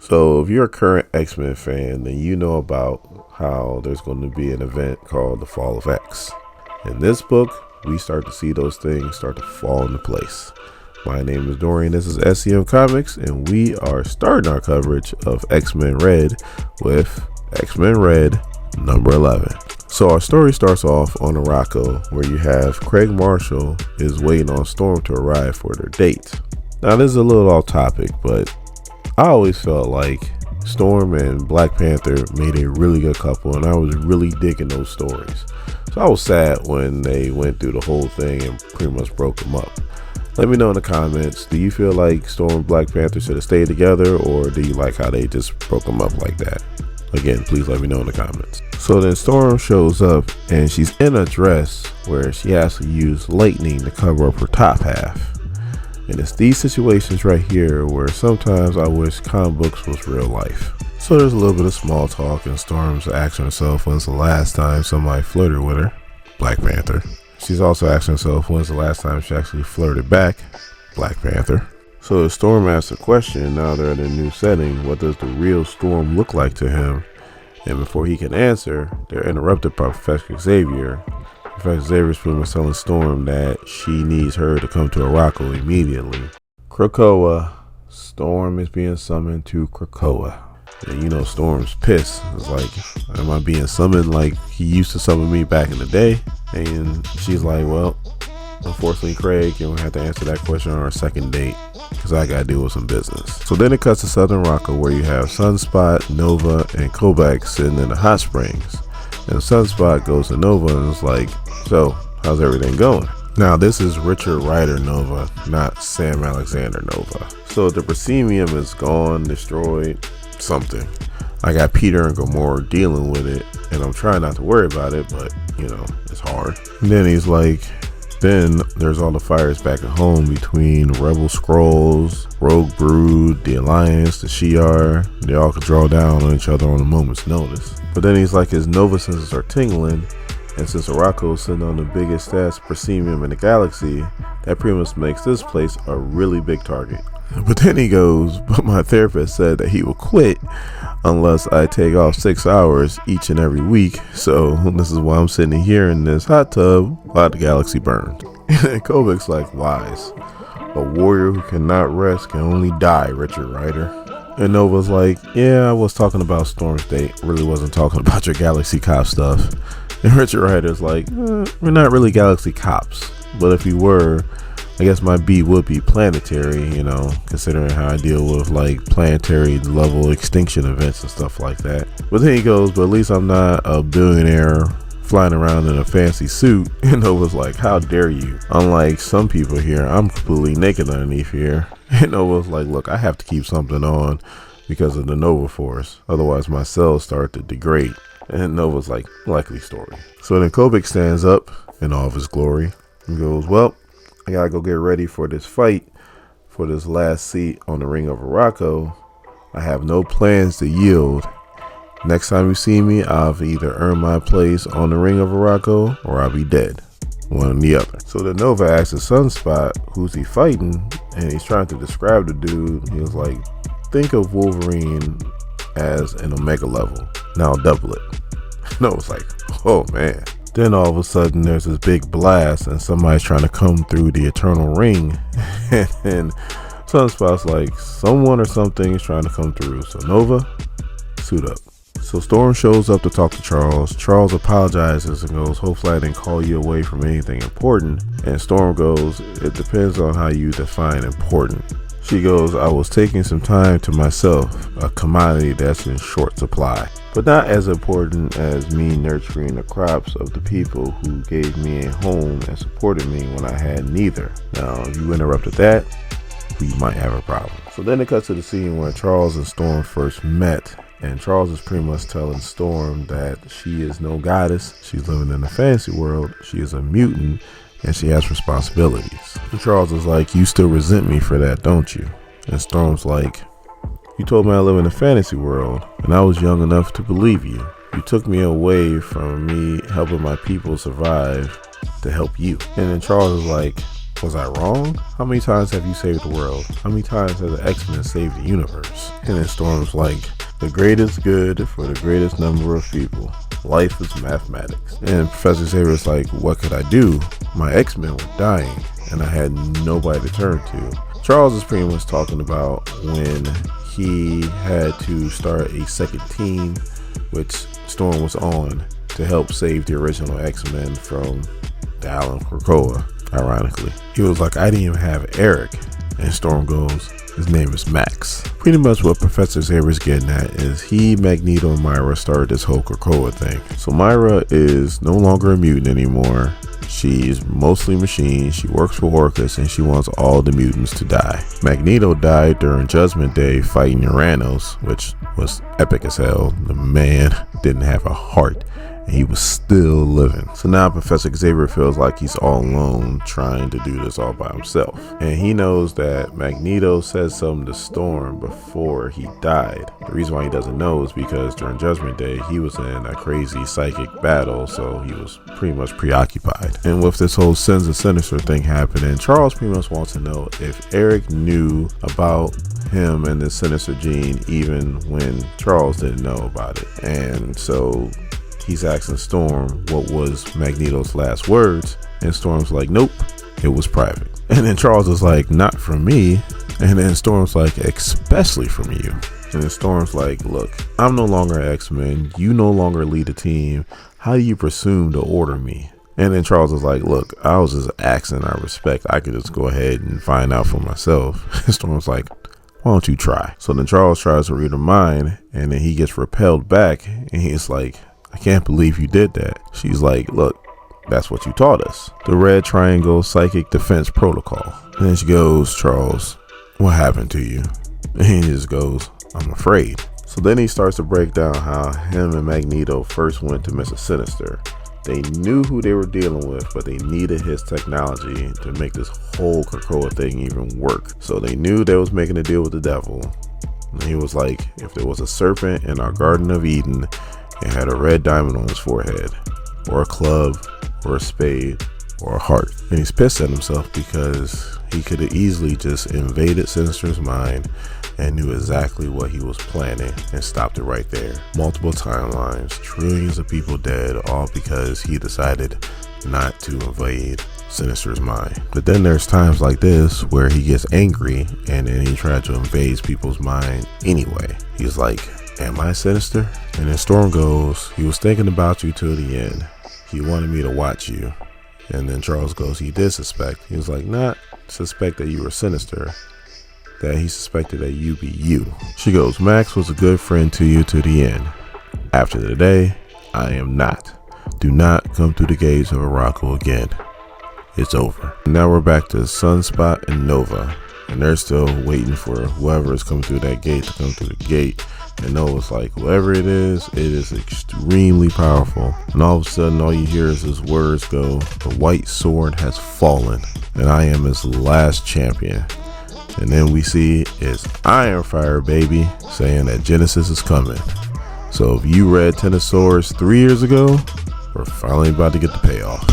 So if you're a current X-Men fan, then you know about how there's going to be an event called the Fall of X. In this book, we start to see those things start to fall into place. My name is Dorian, this is SCM Comics, and we are starting our coverage of X-Men Red with X-Men Red number 11. So our story starts off on Arakko, where you have Craig Marshall is waiting on Storm to arrive for their date. Now this is a little off topic, but I always felt like Storm and Black Panther made a really good couple, and I was really digging those stories. So I was sad when they went through the whole thing and pretty much broke them up. Let me know in the comments, do you feel like Storm and Black Panther should have stayed together, or do you like how they just broke them up like that? Again, please let me know in the comments. So then Storm shows up and she's in a dress where she has to use lightning to cover up her top half. And it's these situations right here where sometimes I wish comic books was real life. So there's a little bit of small talk, and Storm's asking herself when's the last time somebody flirted with her, Black Panther. She's also asking herself when's the last time she actually flirted back, Black Panther. So Storm asks a question, now they're in a new setting, what does the real Storm look like to him? And before he can answer, they're interrupted by Professor Xavier. Professor Xavier's pretty much telling Storm that she needs her to come to Arakko immediately. Krakoa. Storm is being summoned to Krakoa. And you know Storm's pissed. It's like, am I being summoned like he used to summon me back in the day? And she's like, well, unfortunately, Craig, you're going to have to answer that question on our second date, because I got to deal with some business. So then it cuts to Southern Arakko, where you have Sunspot, Nova, and Kobach sitting in the hot springs. And Sunspot goes to Nova and is like, so how's everything going? Now this is Richard Rider Nova, not Sam Alexander Nova. So the proscenium is gone, destroyed, something. I got Peter and Gamora dealing with it, and I'm trying not to worry about it, but you know, it's hard. And then he's like, then there's all the fires back at home between Rebel Skrulls, Rogue Brood, the Alliance, the Shi'ar. They all could draw down on each other on a moment's notice. But then he's like, his Nova senses are tingling, and since Arakko is sitting on the biggest stats proscenium in the galaxy, that pretty much makes this place a really big target. But then he goes, but my therapist said that he will quit unless I take off 6 hours each and every week. So this is why I'm sitting here in this hot tub while the galaxy burns. And Kobach's like, wise. A warrior who cannot rest can only die, Richard Rider. And Nova's like, yeah, I was talking about Storm's date. Really wasn't talking about your Galaxy Cop stuff. And Richard Rider's like, we're not really Galaxy Cops. But if you were, I guess my beat would be planetary, you know, considering how I deal with like planetary level extinction events and stuff like that. But then he goes, but at least I'm not a billionaire flying around in a fancy suit. And Nova's like, how dare you? Unlike some people here, I'm completely naked underneath here. And Nova's like, look, I have to keep something on because of the Nova Force. Otherwise my cells start to degrade. And Nova's like, likely story. So then Kobach stands up in all of his glory and goes, well, I gotta go get ready for this fight for this last seat on the Ring of Arakko. I have no plans to yield. Next time you see me, I'll either earn my place on the Ring of Arakko or I'll be dead. One or the other. So then Nova asks the Sunspot, who's he fighting? And he's trying to describe the dude. He was like, think of Wolverine as an Omega level. Now double it. Nova's like, oh man. Then all of a sudden there's this big blast and somebody's trying to come through the Eternal Ring. And Sunspot's like, someone or something is trying to come through. So Nova, suit up. So Storm shows up to talk to Charles. Charles apologizes and goes, hopefully I didn't call you away from anything important. And Storm goes, it depends on how you define important. She goes, I was taking some time to myself, a commodity that's in short supply, but not as important as me nurturing the crops of the people who gave me a home and supported me when I had neither. Now, if you interrupted that, we might have a problem. So then it cuts to the scene where Charles and Storm first met, and Charles is pretty much telling Storm that she is no goddess, she's living in a fantasy world, she is a mutant, and she has responsibilities. And Charles is like, you still resent me for that, don't you? And Storm's like, you told me I live in a fantasy world, and I was young enough to believe you. You took me away from me helping my people survive to help you. And then Charles is like, Was I wrong? How many times have you saved the world? How many times has the X-Men saved the universe? And then Storm's like, the greatest good for the greatest number of people. Life is mathematics. And Professor Xavier's like, what could I do? My X-Men were dying and I had nobody to turn to. Charles is pretty much talking about when he had to start a second team, which Storm was on, to help save the original X-Men from the island of Krakoa, ironically. He was like, I didn't even have Eric. And Storm goes, his name is Max. Pretty much what Professor Xavier's getting at is he, Magneto, and Myra started this whole Krakoa thing. So Myra is no longer a mutant anymore. She's mostly machine. She works for Orcus and she wants all the mutants to die. Magneto died during Judgment Day fighting Uranus, which was epic as hell. The man didn't have a heart. He was still living. So now Professor Xavier feels like he's all alone trying to do this all by himself. And he knows that Magneto said something to Storm before he died. The reason why he doesn't know is because during Judgment Day, he was in a crazy psychic battle, so he was pretty much preoccupied. And with this whole Sins of Sinister thing happening, Charles pretty much wants to know if Eric knew about him and the Sinister gene even when Charles didn't know about it. And so he's asking Storm what was Magneto's last words, and Storm's like, nope, it was private. And then Charles is like, not from me. And then Storm's like, especially from you. And then Storm's like, look, I'm no longer X-Men. You no longer lead a team. How do you presume to order me? And then Charles is like, look, I was just asking out of respect. I could just go ahead and find out for myself. And Storm's like, why don't you try? So then Charles tries to read her mind, and then he gets repelled back, and he's like, I can't believe you did that. She's like, look, that's what you taught us. The Red Triangle Psychic Defense Protocol. And then she goes, Charles, what happened to you? And he just goes, I'm afraid. So then he starts to break down how him and Magneto first went to Mr. Sinister. They knew who they were dealing with, but they needed his technology to make this whole Krakoa thing even work. So they knew they was making a deal with the devil. And he was like, if there was a serpent in our Garden of Eden, it had a red diamond on his forehead, or a club, or a spade, or a heart. And he's pissed at himself because he could have easily just invaded Sinister's mind and knew exactly what he was planning and stopped it right there. Multiple timelines, trillions of people dead, all because he decided not to invade Sinister's mind. But then there's times like this where he gets angry and then he tried to invade people's mind anyway. He's like, am I Sinister? And then Storm goes, he was thinking about you till the end. He wanted me to watch you. And then Charles goes, he did suspect. He was like, not suspect that you were Sinister, that he suspected that you be you. She goes, Max was a good friend to you to the end. After today, I am not. Do not come through the gates of Arakko again. It's over. Now we're back to Sunspot and Nova, and they're still waiting for whoever is coming through that gate to come through the gate. And Nova's like, whoever it is extremely powerful. And all of a sudden, all you hear is his words go, the white sword has fallen, and I am his last champion. And then we see it's Ironfire, baby, saying that Genesis is coming. So if you read Ten of Swords 3 years ago, we're finally about to get the payoff.